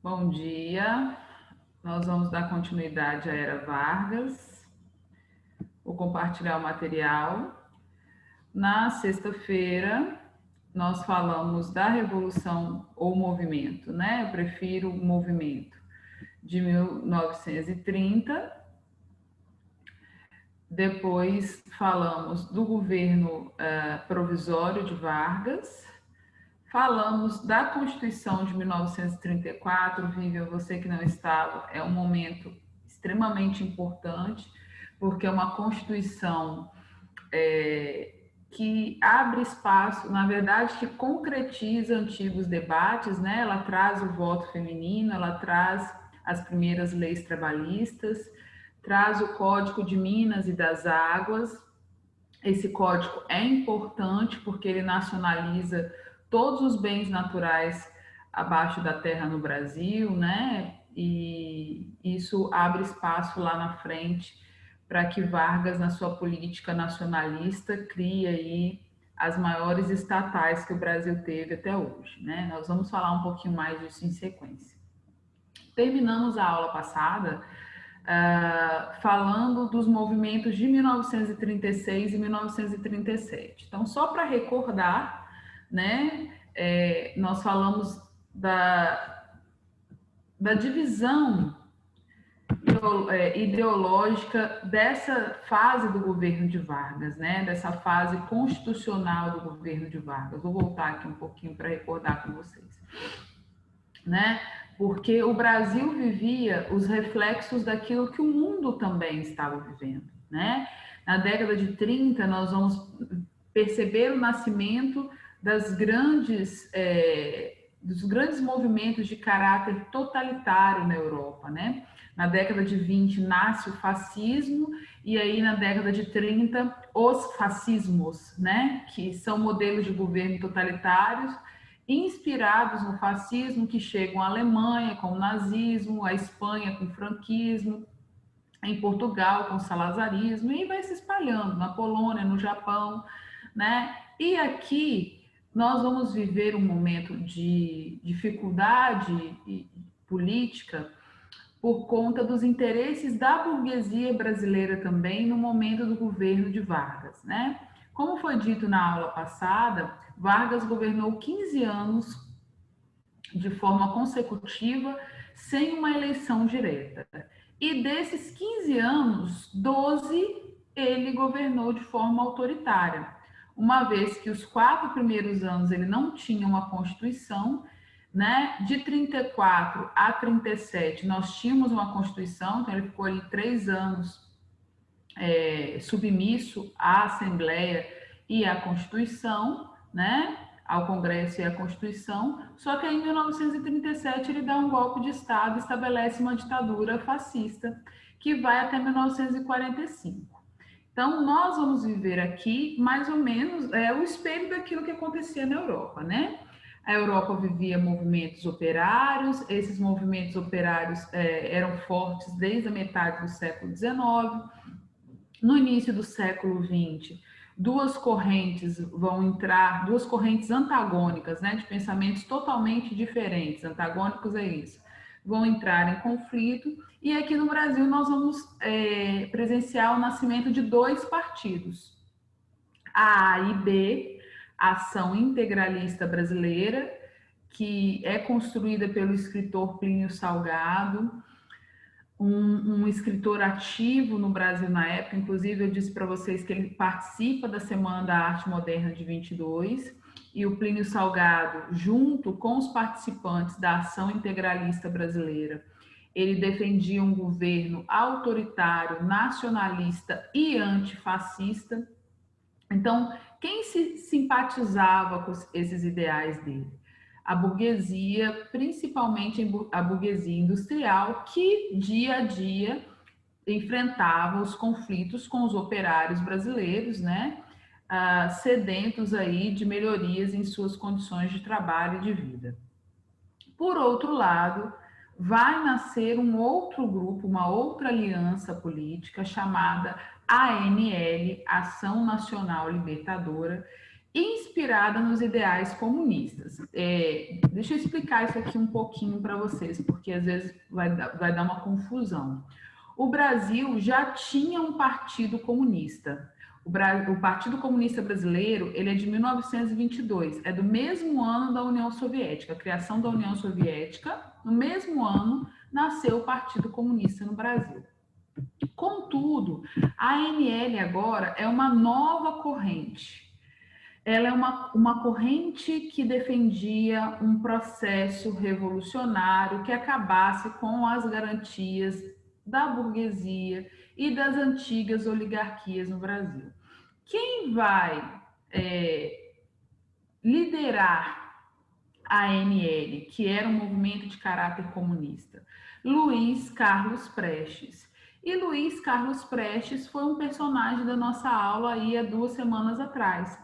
Bom dia, nós vamos dar continuidade à Era Vargas. Vou compartilhar o material. Na sexta-feira, nós falamos da Revolução ou Movimento, né? Eu prefiro o movimento de 1930. Depois falamos do governo provisório de Vargas. Falamos da Constituição de 1934, Vivian, você que não estava, é um momento extremamente importante, porque é uma Constituição que abre espaço, na verdade, que concretiza antigos debates, né? Ela traz o voto feminino, ela traz as primeiras leis trabalhistas, traz o Código de Minas e das Águas. Esse código é importante porque ele nacionaliza todos os bens naturais abaixo da terra no Brasil, né? E isso abre espaço lá na frente para que Vargas, na sua política nacionalista, crie aí as maiores estatais que o Brasil teve até hoje, né? Nós vamos falar um pouquinho mais disso em sequência. Terminamos a aula passada falando dos movimentos de 1936 e 1937. Então, só para recordar, né, nós falamos da divisão ideológica dessa fase do governo de Vargas, né, dessa fase constitucional do governo de Vargas. Vou voltar aqui um pouquinho para recordar com vocês, né? Porque o Brasil vivia os reflexos daquilo que o mundo também estava vivendo, né? Na década de 30, nós vamos perceber o nascimento dos grandes movimentos de caráter totalitário na Europa, né? Na década de 20 nasce o fascismo e aí na década de 30 os fascismos, né? Que são modelos de governo totalitários inspirados no fascismo, que chegam à Alemanha com o nazismo, à Espanha com o franquismo, em Portugal com o salazarismo, e vai se espalhando na Polônia, no Japão, né? E aqui nós vamos viver um momento de dificuldade política por conta dos interesses da burguesia brasileira também no momento do governo de Vargas, né? Como foi dito na aula passada, Vargas governou 15 anos de forma consecutiva, sem uma eleição direta. E desses 15 anos, 12 ele governou de forma autoritária, uma vez que os 4 primeiros anos ele não tinha uma Constituição, né? De 34 a 37 nós tínhamos uma Constituição, então ele ficou ali 3 anos submisso à Assembleia e à Constituição, né? Ao Congresso e à Constituição, só que aí, em 1937 ele dá um golpe de Estado e estabelece uma ditadura fascista que vai até 1945. Então, nós vamos viver aqui, mais ou menos, o espelho daquilo que acontecia na Europa, né? A Europa vivia movimentos operários, esses movimentos operários eram fortes desde a metade do século XIX. No início do século XX, duas correntes vão entrar, duas correntes antagônicas, né, de pensamentos totalmente diferentes, antagônicos é isso, vão entrar em conflito, e aqui no Brasil nós vamos presenciar o nascimento de dois partidos, a e B, a Ação Integralista Brasileira, que é construída pelo escritor Plínio Salgado, um escritor ativo no Brasil na época, inclusive eu disse para vocês que ele participa da Semana da Arte Moderna de 22, e o Plínio Salgado, junto com os participantes da Ação Integralista Brasileira, ele defendia um governo autoritário, nacionalista e antifascista. Então, quem se simpatizava com esses ideais dele? A burguesia, principalmente a burguesia industrial, que dia a dia enfrentava os conflitos com os operários brasileiros, né? Sedentos aí de melhorias em suas condições de trabalho e de vida. Por outro lado, vai nascer um outro grupo, uma outra aliança política chamada ANL, Ação Nacional Libertadora, inspirada nos ideais comunistas. Deixa eu explicar isso aqui um pouquinho para vocês, porque às vezes vai dar uma confusão. O Brasil já tinha um partido comunista. O Partido Comunista Brasileiro, ele é de 1922, é do mesmo ano da União Soviética, a criação da União Soviética. No mesmo ano nasceu o Partido Comunista no Brasil. Contudo, a ANL agora é uma nova corrente. Ela é uma corrente que defendia um processo revolucionário que acabasse com as garantias da burguesia e das antigas oligarquias no Brasil. Quem vai liderar a ANL, que era um movimento de caráter comunista? Luiz Carlos Prestes. E Luiz Carlos Prestes foi um personagem da nossa aula aí há 2 semanas atrás,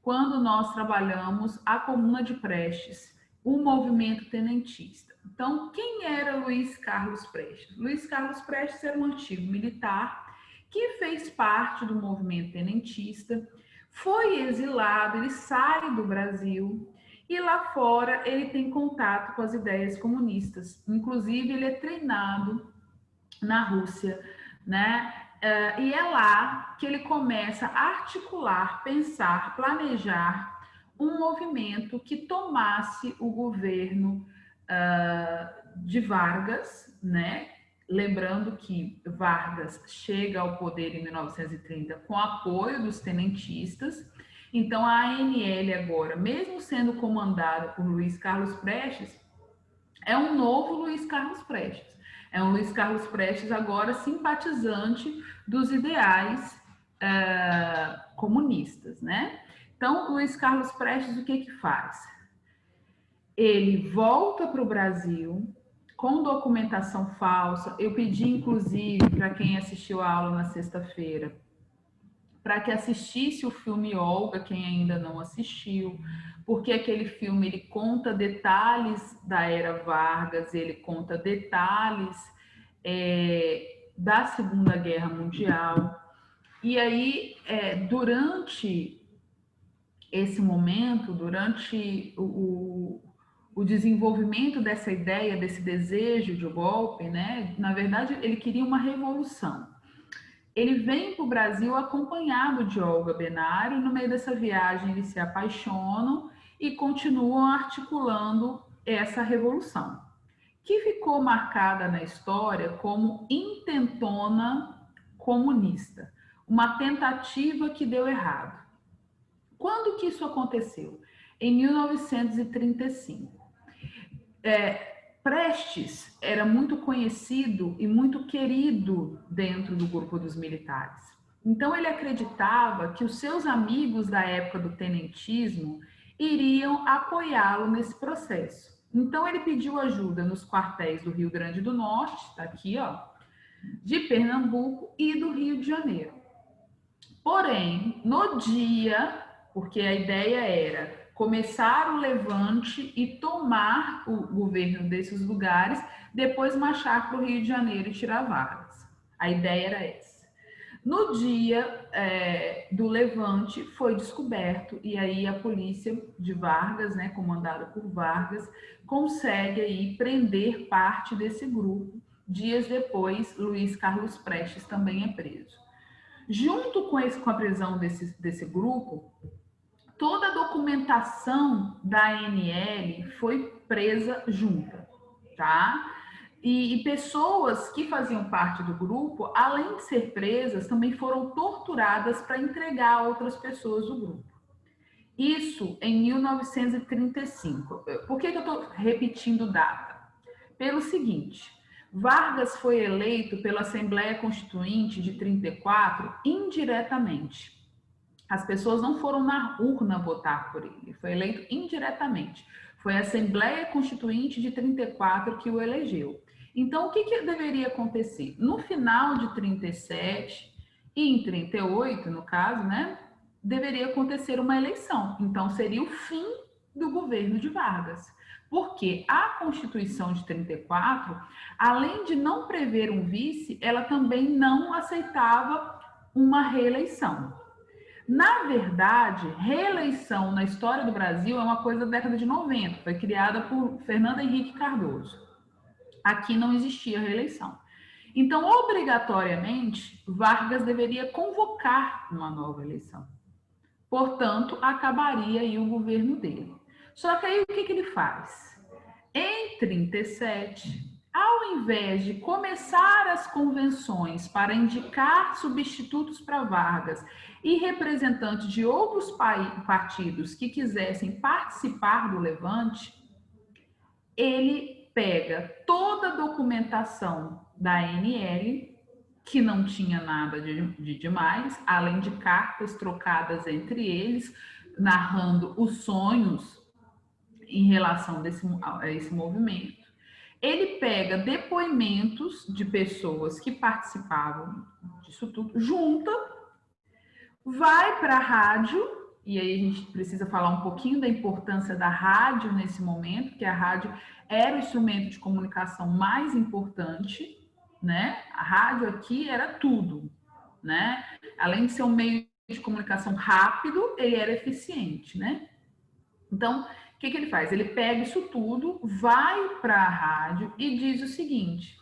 quando nós trabalhamos a Comuna de Prestes, o movimento tenentista. Então, quem era Luiz Carlos Prestes? Luiz Carlos Prestes era um antigo militar que fez parte do movimento tenentista, foi exilado, ele sai do Brasil e lá fora ele tem contato com as ideias comunistas. Inclusive, ele é treinado na Rússia, né? E é lá que ele começa a articular, pensar, planejar um movimento que tomasse o governo de Vargas, né? Lembrando que Vargas chega ao poder em 1930 com apoio dos tenentistas. Então, a ANL agora, mesmo sendo comandada por Luiz Carlos Prestes, é um novo Luiz Carlos Prestes. É um Luiz Carlos Prestes agora simpatizante dos ideais comunistas, né? Então, Luiz Carlos Prestes, o que faz? Ele volta para o Brasil com documentação falsa. Eu pedi, inclusive, para quem assistiu a aula na sexta-feira, para que assistisse o filme Olga, quem ainda não assistiu, porque aquele filme ele conta detalhes da era Vargas, ele conta detalhes da Segunda Guerra Mundial. E aí, durante esse momento, durante o desenvolvimento dessa ideia, desse desejo de golpe, né? Na verdade, ele queria uma revolução. Ele vem para o Brasil acompanhado de Olga Benário, e no meio dessa viagem eles se apaixonam e continuam articulando essa revolução, que ficou marcada na história como intentona comunista, uma tentativa que deu errado. Quando que isso aconteceu? Em 1935. Prestes era muito conhecido e muito querido dentro do grupo dos militares. Então ele acreditava que os seus amigos da época do tenentismo iriam apoiá-lo nesse processo. Então ele pediu ajuda nos quartéis do Rio Grande do Norte, está aqui, ó, de Pernambuco e do Rio de Janeiro. Porém, no dia, porque a ideia era começar o levante e tomar o governo desses lugares, depois marchar para o Rio de Janeiro e tirar Vargas. A ideia era essa. No dia do levante foi descoberto, e aí a polícia de Vargas, né, comandada por Vargas, consegue aí prender parte desse grupo. Dias depois, Luiz Carlos Prestes também é preso. Junto com a prisão desse grupo, toda a documentação da ANL foi presa junta, tá? E pessoas que faziam parte do grupo, além de ser presas, também foram torturadas para entregar a outras pessoas do grupo. Isso em 1935. Por que eu estou repetindo data? Pelo seguinte: Vargas foi eleito pela Assembleia Constituinte de 34 indiretamente. As pessoas não foram na urna votar por ele, foi eleito indiretamente. Foi a Assembleia Constituinte de 34 que o elegeu. Então, o que deveria acontecer? No final de 37 e em 38, no caso, né, deveria acontecer uma eleição. Então, seria o fim do governo de Vargas. Porque a Constituição de 34, além de não prever um vice, ela também não aceitava uma reeleição. Na verdade, reeleição na história do Brasil é uma coisa da década de 90, foi criada por Fernando Henrique Cardoso. Aqui não existia reeleição. Então, obrigatoriamente, Vargas deveria convocar uma nova eleição. Portanto, acabaria aí o governo dele. Só que aí o que ele faz? Em 37, ao invés de começar as convenções para indicar substitutos para Vargas e representantes de outros partidos que quisessem participar do levante, ele pega toda a documentação da ANL, que não tinha nada de demais, além de cartas trocadas entre eles, narrando os sonhos em relação a esse movimento. Ele pega depoimentos de pessoas que participavam disso tudo, junta, vai para a rádio, e aí a gente precisa falar um pouquinho da importância da rádio nesse momento, porque a rádio era o instrumento de comunicação mais importante, né? A rádio aqui era tudo, né? Além de ser um meio de comunicação rápido, ele era eficiente, né? Então, o que ele faz? Ele pega isso tudo, vai para a rádio e diz o seguinte,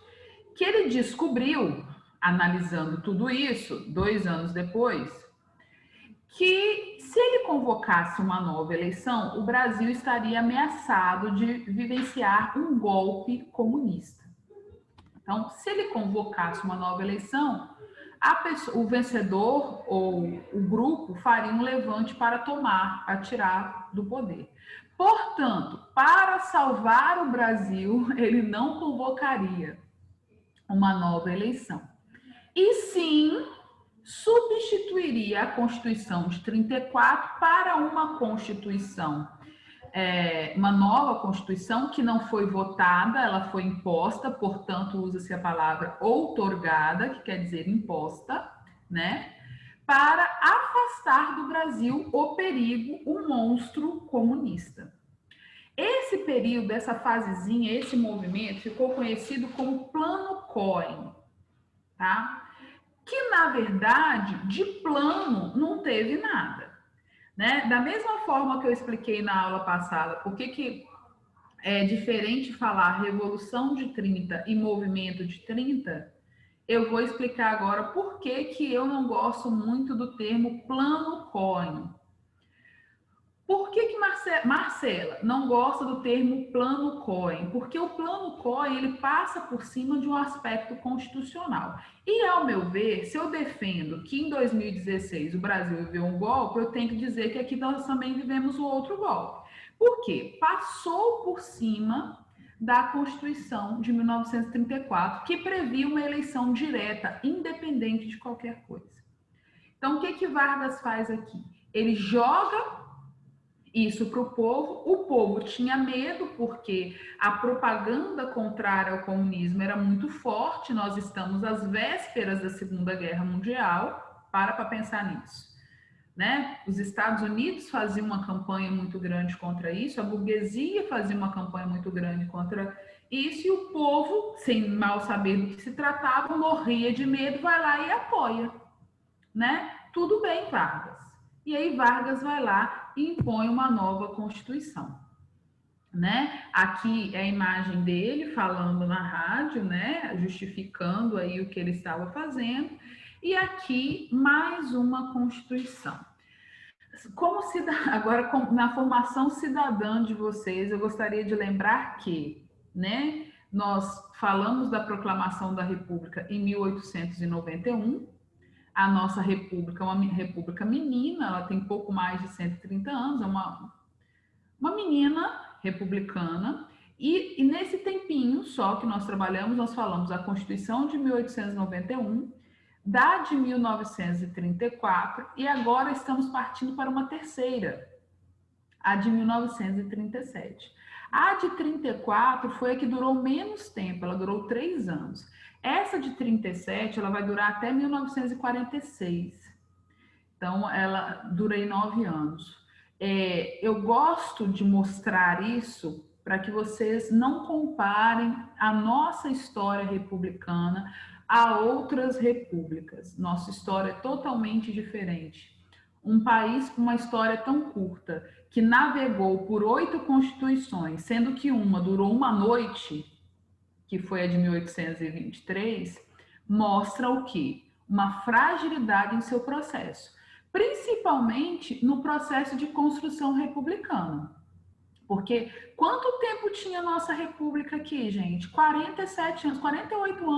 que ele descobriu, analisando tudo isso, 2 anos depois, que se ele convocasse uma nova eleição, o Brasil estaria ameaçado de vivenciar um golpe comunista. Então, se ele convocasse uma nova eleição, o vencedor ou o grupo faria um levante para tirar do poder. Portanto, para salvar o Brasil, ele não convocaria uma nova eleição. E sim, substituiria a Constituição de 34 para uma Constituição, uma nova Constituição que não foi votada, ela foi imposta, portanto, usa-se a palavra outorgada, que quer dizer imposta, né? Para afastar do Brasil o perigo, o monstro comunista. Esse período, essa fasezinha, esse movimento ficou conhecido como Plano Cohen, tá? Que, na verdade, de plano não teve nada, né? Da mesma forma que eu expliquei na aula passada, por que é diferente falar Revolução de 30 e Movimento de 30, eu vou explicar agora por que eu não gosto muito do termo Plano Cohen. Por que Marcela não gosta do termo Plano Cohen? Porque o Plano Cohen ele passa por cima de um aspecto constitucional. E, ao meu ver, se eu defendo que em 2016 o Brasil viveu um golpe, eu tenho que dizer que aqui nós também vivemos um outro golpe. Por quê? Passou por cima da Constituição de 1934, que previa uma eleição direta, independente de qualquer coisa. Então, o que Vargas faz aqui? Ele joga isso para o povo tinha medo porque a propaganda contrária ao comunismo era muito forte, nós estamos às vésperas da Segunda Guerra Mundial, para pensar nisso, né? Os Estados Unidos faziam uma campanha muito grande contra isso, a burguesia fazia uma campanha muito grande contra isso, e o povo, sem mal saber do que se tratava, morria de medo, vai lá e apoia, né? Tudo bem, Vargas. E aí Vargas vai lá e impõe uma nova Constituição, né? Aqui é a imagem dele falando na rádio, né? Justificando aí o que ele estava fazendo. E aqui mais uma Constituição. Agora, na formação cidadã de vocês, eu gostaria de lembrar que, né? Nós falamos da Proclamação da República em 1891. A nossa república é uma república menina, ela tem pouco mais de 130 anos, é uma menina republicana, e nesse tempinho só que nós trabalhamos, nós falamos da Constituição de 1891, da de 1934, e agora estamos partindo para uma terceira, a de 1937. A de 34 foi a que durou menos tempo, ela durou 3 anos. Essa de 37, ela vai durar até 1946. Então, ela dura aí 9 anos. Eu gosto de mostrar isso para que vocês não comparem a nossa história republicana a outras repúblicas. Nossa história é totalmente diferente. um país com uma história tão curta, que navegou por 8 constituições, sendo que uma durou uma noite, que foi a de 1823, mostra o quê? Uma fragilidade em seu processo, principalmente no processo de construção republicana. Porque quanto tempo tinha a nossa república aqui, gente? 47 anos, 48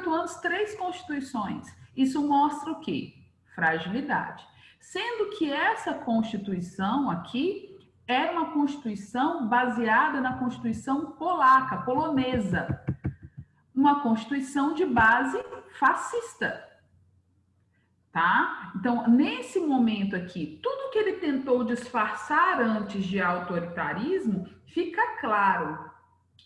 anos, 3 constituições. Isso mostra o quê? Fragilidade. Sendo que essa constituição aqui era uma constituição baseada na constituição polaca, polonesa. Uma constituição de base fascista. Tá? Então, nesse momento aqui, tudo que ele tentou disfarçar antes de autoritarismo fica claro.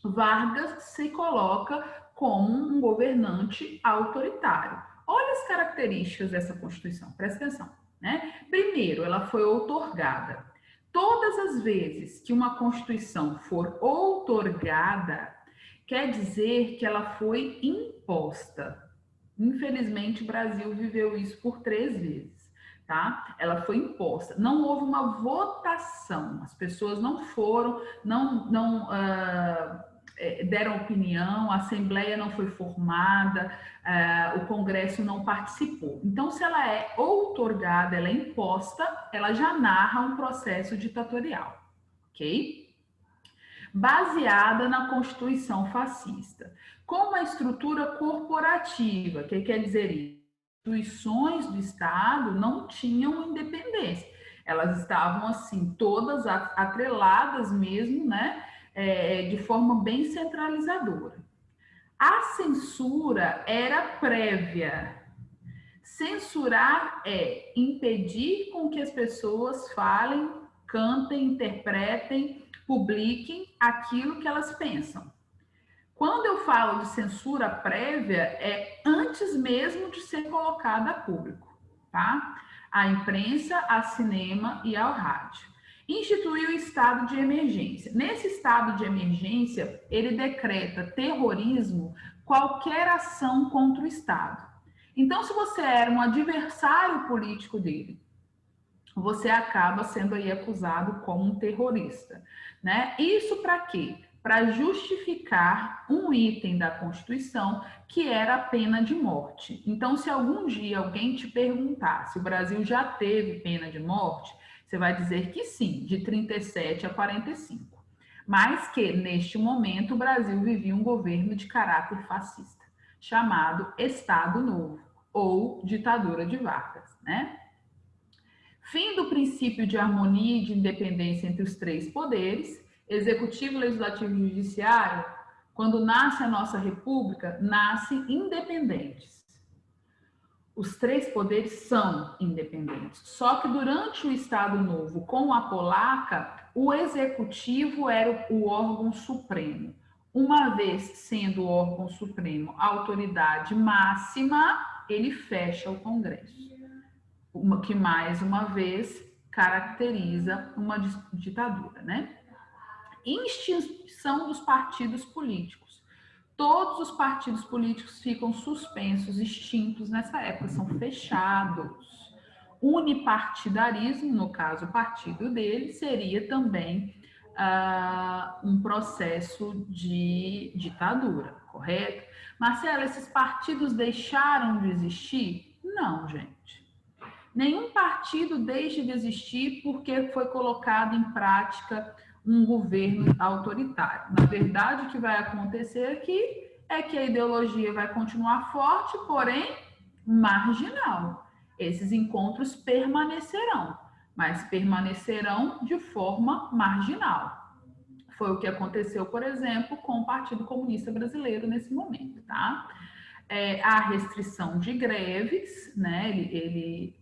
Vargas se coloca como um governante autoritário. Olha as características dessa Constituição, presta atenção. Né? Primeiro, ela foi outorgada. Todas as vezes que uma Constituição for outorgada, quer dizer que ela foi imposta. Infelizmente, o Brasil viveu isso por 3 vezes, tá? Ela foi imposta. Não houve uma votação. As pessoas não foram, não deram opinião, a Assembleia não foi formada, o Congresso não participou. Então, se ela é outorgada, ela é imposta, ela já narra um processo ditatorial, ok? Baseada na Constituição fascista, com uma estrutura corporativa. O que quer dizer isso? As instituições do Estado não tinham independência. Elas estavam, assim, todas atreladas mesmo, né, de forma bem centralizadora. A censura era prévia. Censurar é impedir com que as pessoas falem, cantem, interpretem, publiquem aquilo que elas pensam. Quando eu falo de censura prévia, é antes mesmo de ser colocada a público, tá? À imprensa, ao cinema e ao rádio. Instituiu o estado de emergência. Nesse estado de emergência, ele decreta terrorismo qualquer ação contra o Estado. Então, se você era um adversário político dele, você acaba sendo aí acusado como um terrorista, né? Isso para quê? Para justificar um item da Constituição que era a pena de morte. Então, se algum dia alguém te perguntar se o Brasil já teve pena de morte, você vai dizer que sim, de 37 a 45. Mas que, neste momento, o Brasil vivia um governo de caráter fascista, chamado Estado Novo, ou ditadura de Vargas, né? Fim do princípio de harmonia e de independência entre os 3 poderes, executivo, legislativo e judiciário. Quando nasce a nossa república, nascem independentes. Os 3 poderes são independentes. Só que durante o Estado Novo, com a polaca, o executivo era o órgão supremo. Uma vez sendo o órgão supremo a autoridade máxima, ele fecha o Congresso. Que mais uma vez caracteriza uma ditadura, né? Extinção dos partidos políticos. Todos os partidos políticos ficam suspensos, extintos nessa época, são fechados. Unipartidarismo, no caso o partido dele, seria também um processo de ditadura, correto? Marcela, esses partidos deixaram de existir? Não, gente. Nenhum partido deixa de existir porque foi colocado em prática um governo autoritário. Na verdade, o que vai acontecer aqui é que a ideologia vai continuar forte, porém marginal. Esses encontros permanecerão, mas permanecerão de forma marginal. Foi o que aconteceu, por exemplo, com o Partido Comunista Brasileiro nesse momento, tá? A restrição de greves, né? Ele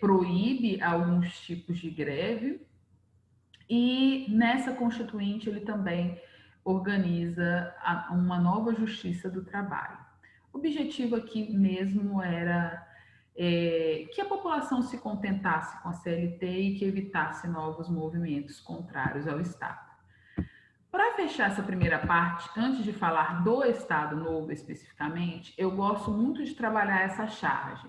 proíbe alguns tipos de greve, e nessa Constituinte ele também organiza uma nova justiça do trabalho. O objetivo aqui mesmo era que a população se contentasse com a CLT e que evitasse novos movimentos contrários ao Estado. Para fechar essa primeira parte, antes de falar do Estado Novo especificamente, eu gosto muito de trabalhar essa charge.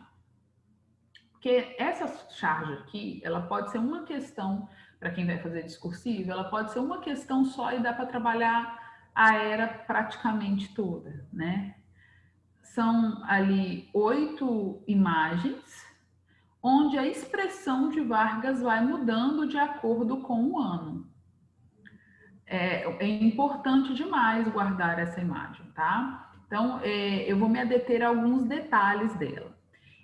Porque essa charge aqui, ela pode ser uma questão, para quem vai fazer discursivo, ela pode ser uma questão só e dá para trabalhar a era praticamente toda, né? São ali 8 imagens, onde a expressão de Vargas vai mudando de acordo com o ano. É importante demais guardar essa imagem, tá? Então, eu vou me adeter a alguns detalhes dela.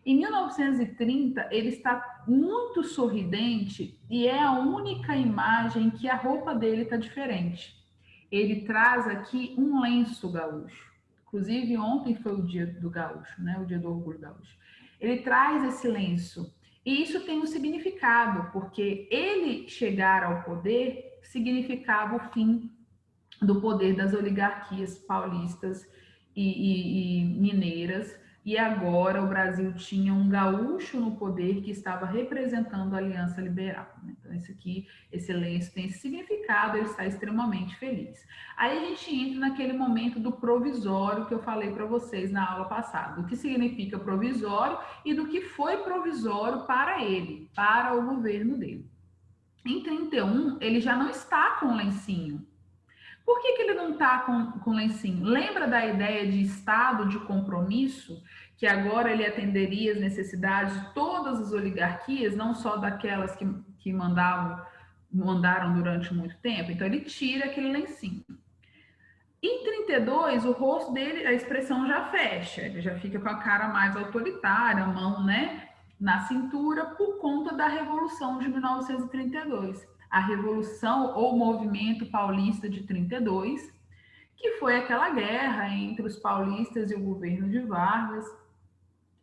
Em 1930, ele está muito sorridente e é a única imagem que a roupa dele está diferente. Ele traz aqui um lenço gaúcho. Inclusive, ontem foi o dia do gaúcho, né? O dia do orgulho gaúcho. Ele traz esse lenço. E isso tem um significado, porque ele chegar ao poder significava o fim do poder das oligarquias paulistas e mineiras, e agora o Brasil tinha um gaúcho no poder que estava representando a Aliança Liberal. Então, esse lenço tem esse significado, ele está extremamente feliz. Aí a gente entra naquele momento do provisório que eu falei para vocês na aula passada, do que significa provisório e do que foi provisório para ele, para o governo dele. Em 31, ele já não está com lencinho. Por que ele não está com lencinho? Lembra da ideia de estado de compromisso, que agora ele atenderia as necessidades de todas as oligarquias, não só daquelas que mandaram durante muito tempo? Então, ele tira aquele lencinho. Em 32, o rosto dele, a expressão já fecha, ele já fica com a cara mais autoritária, a mão, né, na cintura, por conta da Revolução de 1932. A Revolução ou Movimento Paulista de 32, que foi aquela guerra entre os paulistas e o governo de Vargas,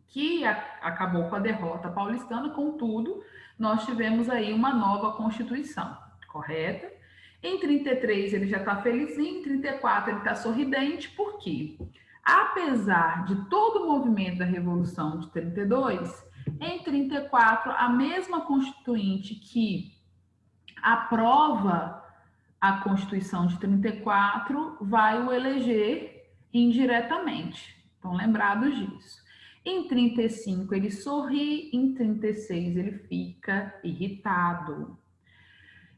que acabou com a derrota paulistana. Contudo, nós tivemos aí uma nova Constituição, correta? Em 33 ele já está felizinho, em 34 ele está sorridente, por quê? Apesar de todo o movimento da Revolução de 32, em 34 a mesma Constituinte que aprova a Constituição de 34 vai o eleger indiretamente. Estão lembrados disso. Em 35 ele sorri, em 36 ele fica irritado.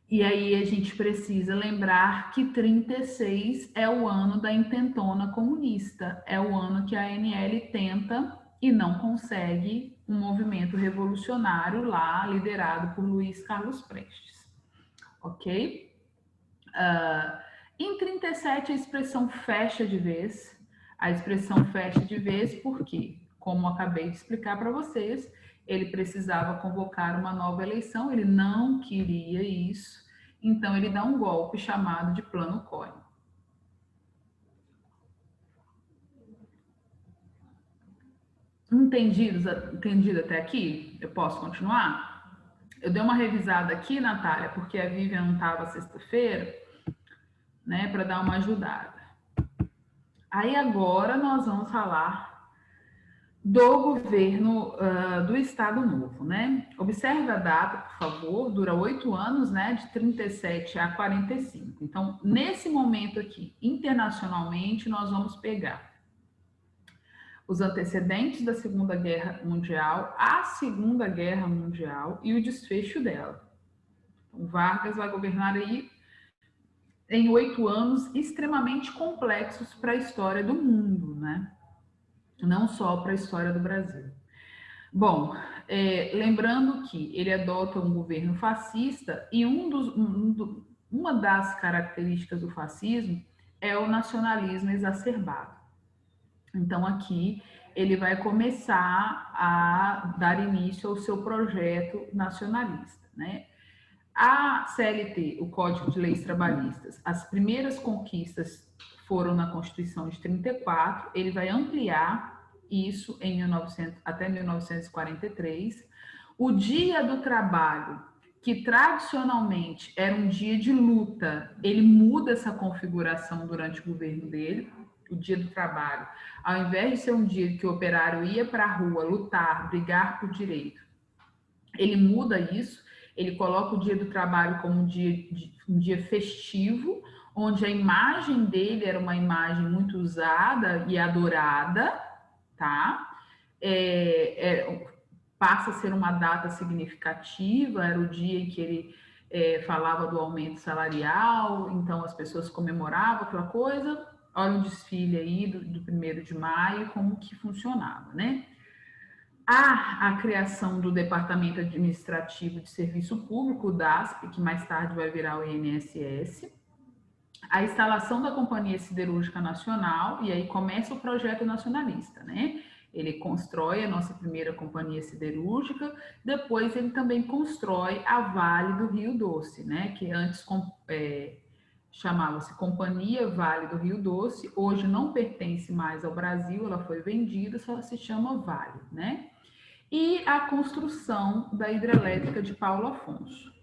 E aí a gente precisa lembrar que 36 é o ano da intentona comunista, é o ano que a ANL tenta e não consegue um movimento revolucionário lá, liderado por Luiz Carlos Prestes. Ok? Em 37 a expressão fecha de vez. A expressão fecha de vez porque, como acabei de explicar para vocês, ele precisava convocar uma nova eleição, ele não queria isso, então ele dá um golpe chamado de Plano Collor. Entendido até aqui? Eu posso continuar? Eu dei uma revisada aqui, Natália, porque a Vivian não estava sexta-feira, né, para dar uma ajudada. Aí agora nós vamos falar do governo do Estado Novo, né? Observe a data, por favor, dura 8 anos, né? De 37 a 45. Então, nesse momento aqui, internacionalmente, nós vamos pegar os antecedentes da Segunda Guerra Mundial, a Segunda Guerra Mundial e o desfecho dela. Então, Vargas vai governar aí em 8 anos extremamente complexos para a história do mundo, né? Não só para a história do Brasil. Bom, lembrando que ele adota um governo fascista e uma das características do fascismo é o nacionalismo exacerbado. Então, aqui ele vai começar a dar início ao seu projeto nacionalista, né? A CLT, o Código de Leis Trabalhistas, as primeiras conquistas foram na Constituição de 34, ele vai ampliar isso até 1943. O Dia do Trabalho, que tradicionalmente era um dia de luta, ele muda essa configuração durante o governo dele. O Dia do Trabalho, ao invés de ser um dia que o operário ia para a rua lutar, brigar por direito, ele muda isso, ele coloca o Dia do Trabalho como um dia festivo, onde a imagem dele era uma imagem muito usada e adorada, tá? passa a ser uma data significativa, era o dia em que ele falava do aumento salarial, então as pessoas comemoravam aquela coisa. Olha um desfile aí do 1º de maio, como que funcionava, né? Há a criação do Departamento Administrativo de Serviço Público, o DASP, que mais tarde vai virar o INSS, a instalação da Companhia Siderúrgica Nacional, e aí começa o projeto nacionalista, né? Ele constrói a nossa primeira companhia siderúrgica, depois ele também constrói a Vale do Rio Doce, né? Que antes chamava-se Companhia Vale do Rio Doce, hoje não pertence mais ao Brasil, ela foi vendida, só se chama Vale, né? E a construção da hidrelétrica de Paulo Afonso.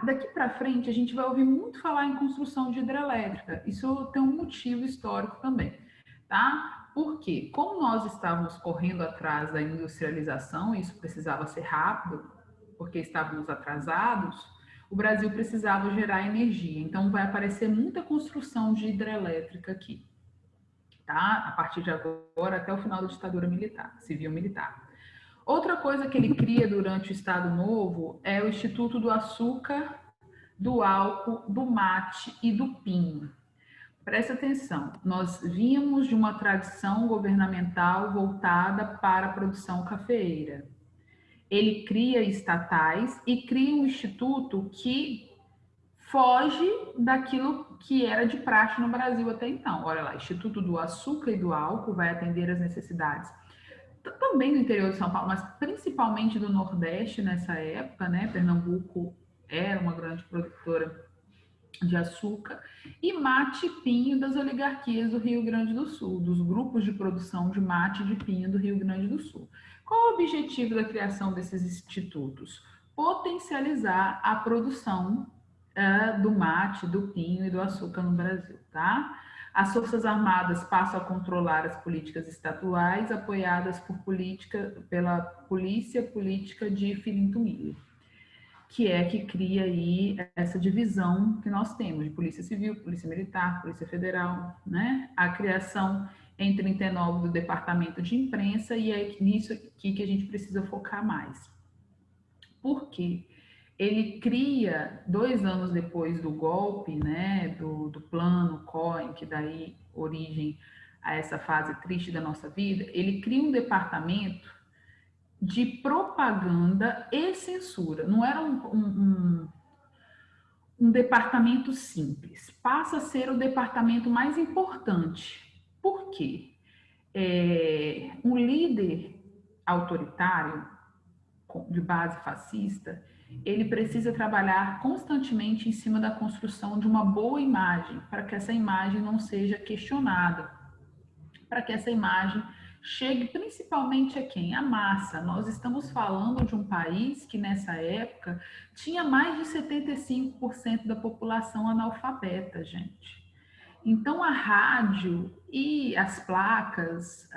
Daqui para frente, a gente vai ouvir muito falar em construção de hidrelétrica. Isso tem um motivo histórico também, tá? Porque, como nós estávamos correndo atrás da industrialização, isso precisava ser rápido, porque estávamos atrasados, o Brasil precisava gerar energia. Então, vai aparecer muita construção de hidrelétrica aqui, tá? A partir de agora, até o final da ditadura militar, civil-militar. Outra coisa que ele cria durante o Estado Novo é o Instituto do Açúcar, do Álcool, do Mate e do Pinho. Presta atenção, nós vínhamos de uma tradição governamental voltada para a produção cafeeira. Ele cria estatais e cria um instituto que foge daquilo que era de praxe no Brasil até então. Olha lá, Instituto do Açúcar e do Álcool vai atender às necessidades também do interior de São Paulo, mas principalmente do Nordeste nessa época, né? Pernambuco era uma grande produtora de açúcar, e mate e pinho das oligarquias do Rio Grande do Sul, dos grupos de produção de mate e de pinho do Rio Grande do Sul. Qual o objetivo da criação desses institutos? Potencializar a produção do mate, do pinho e do açúcar no Brasil, tá? As Forças Armadas passam a controlar as políticas estatuais apoiadas pela Polícia Política de Filinto Miller, que cria aí essa divisão que nós temos de Polícia Civil, Polícia Militar, Polícia Federal, né? A criação em 39 do Departamento de Imprensa, e é nisso aqui que a gente precisa focar mais. Por quê? Ele cria, 2 anos depois do golpe, né, do plano Cohen, que daí origem a essa fase triste da nossa vida, ele cria um departamento de propaganda e censura. Não era um departamento simples, passa a ser o departamento mais importante. Por quê? Um líder autoritário, de base fascista, ele precisa trabalhar constantemente em cima da construção de uma boa imagem, para que essa imagem não seja questionada, para que essa imagem chegue principalmente a quem? A massa. Nós estamos falando de um país que nessa época tinha mais de 75% da população analfabeta, gente. Então a rádio e as placas,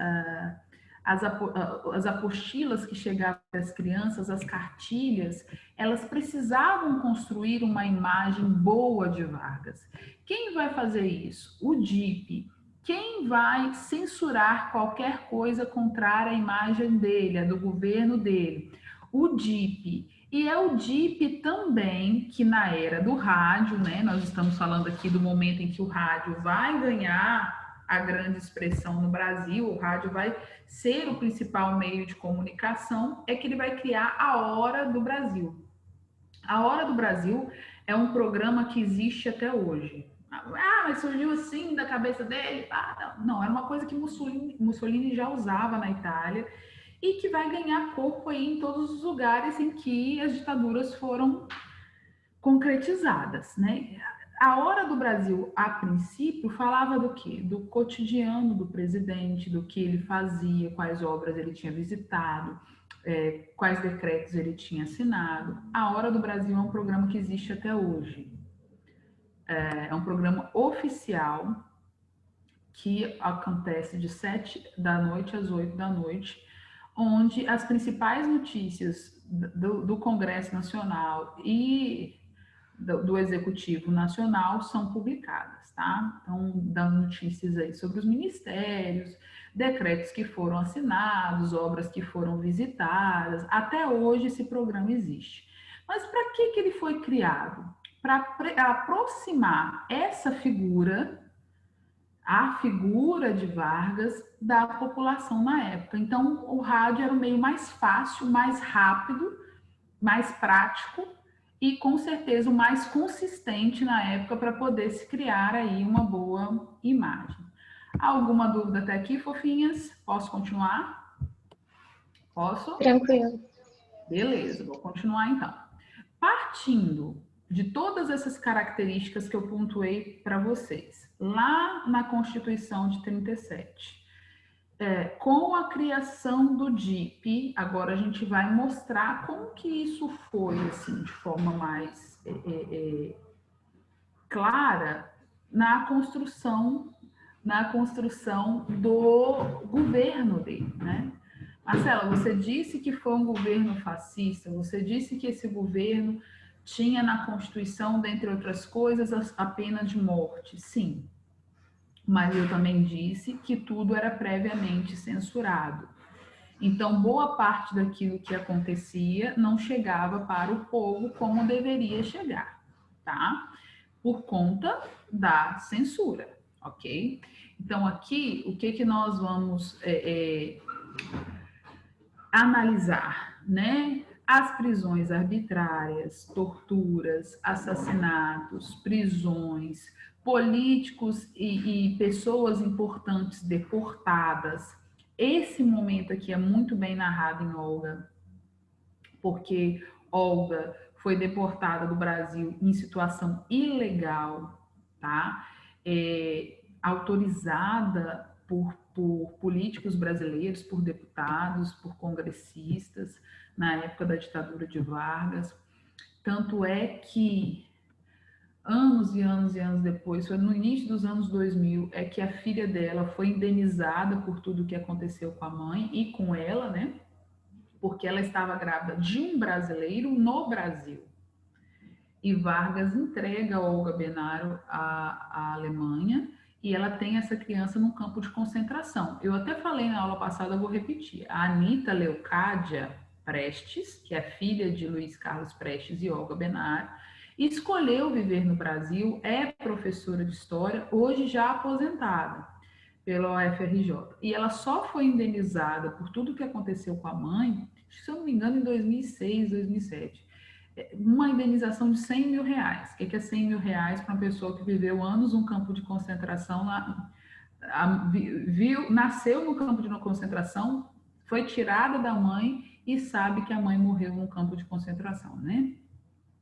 as apostilas que chegavam às crianças, as cartilhas, elas precisavam construir uma imagem boa de Vargas. Quem vai fazer isso? O DIP. Quem vai censurar qualquer coisa contrária à imagem dele, a do governo dele? O DIP. E é o DIP também que na era do rádio, né? Nós estamos falando aqui do momento em que o rádio vai ganhar a grande expressão no Brasil, o rádio vai ser o principal meio de comunicação, é que ele vai criar a Hora do Brasil. A Hora do Brasil é um programa que existe até hoje. Mas surgiu assim da cabeça dele? Não, era uma coisa que Mussolini já usava na Itália e que vai ganhar corpo aí em todos os lugares em que as ditaduras foram concretizadas, né? A Hora do Brasil, a princípio, falava do quê? Do cotidiano do presidente, do que ele fazia, quais obras ele tinha visitado, quais decretos ele tinha assinado. A Hora do Brasil é um programa que existe até hoje. É um programa oficial que acontece de 7 da noite às 8 da noite, onde as principais notícias do Congresso Nacional e do Executivo Nacional são publicadas, tá? Então, dando notícias aí sobre os ministérios, decretos que foram assinados, obras que foram visitadas. Até hoje esse programa existe. Mas para que ele foi criado? Para aproximar essa figura, a figura de Vargas, da população na época. Então, o rádio era o meio mais fácil, mais rápido, mais prático e, com certeza, o mais consistente na época para poder se criar aí uma boa imagem. Alguma dúvida até aqui, fofinhas? Posso continuar? Posso? Tranquilo. Beleza, vou continuar então. Partindo de todas essas características que eu pontuei para vocês, lá na Constituição de 37, com a criação do DIP, agora a gente vai mostrar como que isso foi, assim, de forma mais clara na construção do governo dele, né? Marcela, você disse que foi um governo fascista, você disse que esse governo tinha na Constituição, dentre outras coisas, a pena de morte. Sim, mas eu também disse que tudo era previamente censurado. Então, boa parte daquilo que acontecia não chegava para o povo como deveria chegar, tá? Por conta da censura, ok? Então, aqui, o que nós vamos analisar, né? As prisões arbitrárias, torturas, assassinatos, prisões, políticos e pessoas importantes deportadas. Esse momento aqui é muito bem narrado em Olga, porque Olga foi deportada do Brasil em situação ilegal, tá? Autorizada por políticos brasileiros, por deputados, por congressistas, na época da ditadura de Vargas. Tanto é que anos e anos e anos depois, foi no início dos anos 2000, é que a filha dela foi indenizada por tudo que aconteceu com a mãe e com ela, né? Porque ela estava grávida de um brasileiro no Brasil. E Vargas entrega Olga Benaro à Alemanha e ela tem essa criança num campo de concentração. Eu até falei na aula passada, vou repetir. A Anita Leocádia Prestes, que é filha de Luiz Carlos Prestes e Olga Benaro, escolheu viver no Brasil, é professora de história, hoje já aposentada pela UFRJ. E ela só foi indenizada por tudo que aconteceu com a mãe, se eu não me engano, em 2006, 2007. Uma indenização de 100 mil reais. O que é 100 mil reais para uma pessoa que viveu anos num campo de concentração, nasceu no campo de concentração, foi tirada da mãe e sabe que a mãe morreu num campo de concentração, né?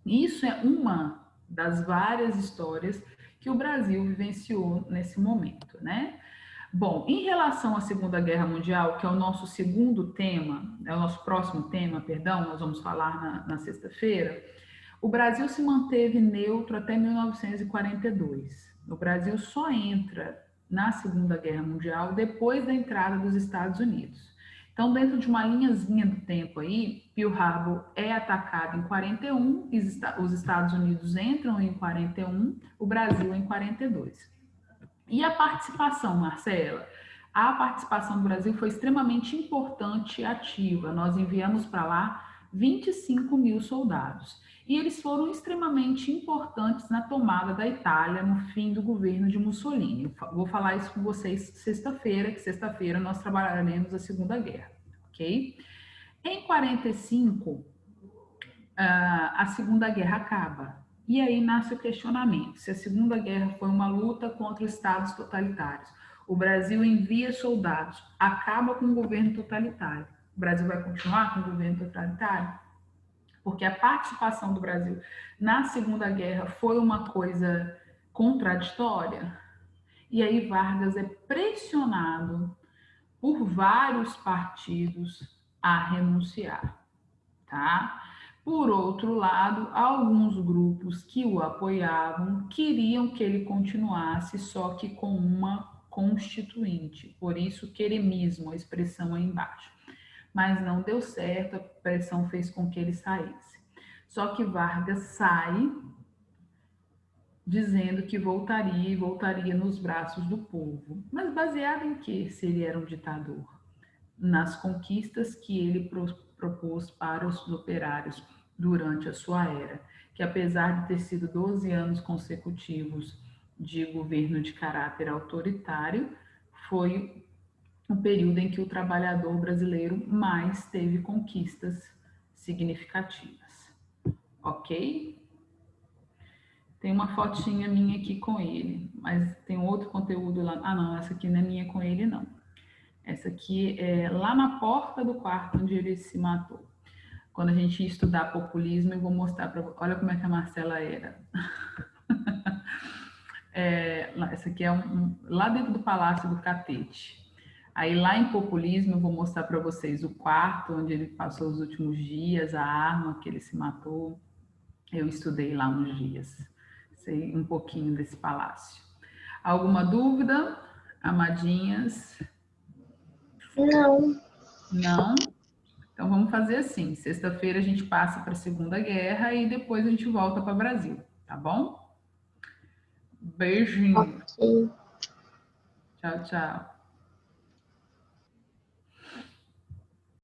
Isso é uma das várias histórias que o Brasil vivenciou nesse momento, né? Bom, em relação à Segunda Guerra Mundial, que é o nosso segundo tema, é o nosso próximo tema, perdão, nós vamos falar na sexta-feira, o Brasil se manteve neutro até 1942. O Brasil só entra na Segunda Guerra Mundial depois da entrada dos Estados Unidos. Então, dentro de uma linhazinha do tempo aí, Pearl Harbor é atacado em 41, os Estados Unidos entram em 41, o Brasil em 42. E a participação, Marcela? A participação do Brasil foi extremamente importante e ativa. Nós enviamos para lá 25 mil soldados. E eles foram extremamente importantes na tomada da Itália no fim do governo de Mussolini. Vou falar isso com vocês sexta-feira, que sexta-feira nós trabalharemos a Segunda Guerra, ok? Em 45, a Segunda Guerra acaba. E aí nasce o questionamento: se a Segunda Guerra foi uma luta contra os estados totalitários, o Brasil envia soldados, acaba com o governo totalitário, o Brasil vai continuar com o governo totalitário? Porque a participação do Brasil na Segunda Guerra foi uma coisa contraditória. E aí Vargas é pressionado por vários partidos a renunciar, tá? Por outro lado, alguns grupos que o apoiavam queriam que ele continuasse, só que com uma constituinte, por isso queremismo, a expressão aí embaixo. Mas não deu certo, a pressão fez com que ele saísse. Só que Vargas sai dizendo que voltaria e voltaria nos braços do povo. Mas baseado em que se ele era um ditador? Nas conquistas que ele propôs para os operários durante a sua era, que apesar de ter sido 12 anos consecutivos de governo de caráter autoritário, foi um período em que o trabalhador brasileiro mais teve conquistas significativas. Ok? Tem uma fotinha minha aqui com ele, mas tem outro conteúdo lá. Ah, não, essa aqui não é minha com ele, não. Essa aqui é lá na porta do quarto onde ele se matou. Quando a gente estudar populismo, eu vou mostrar para vocês. Olha como é que a Marcela era. Essa aqui é lá dentro do Palácio do Catete. Aí lá em populismo, eu vou mostrar para vocês o quarto onde ele passou os últimos dias, a arma que ele se matou. Eu estudei lá uns dias. Sei um pouquinho desse palácio. Alguma dúvida, amadinhas? Não. Não? Então vamos fazer assim: sexta-feira a gente passa para a Segunda Guerra e depois a gente volta para o Brasil, tá bom? Beijinho. Ok. Tchau, tchau.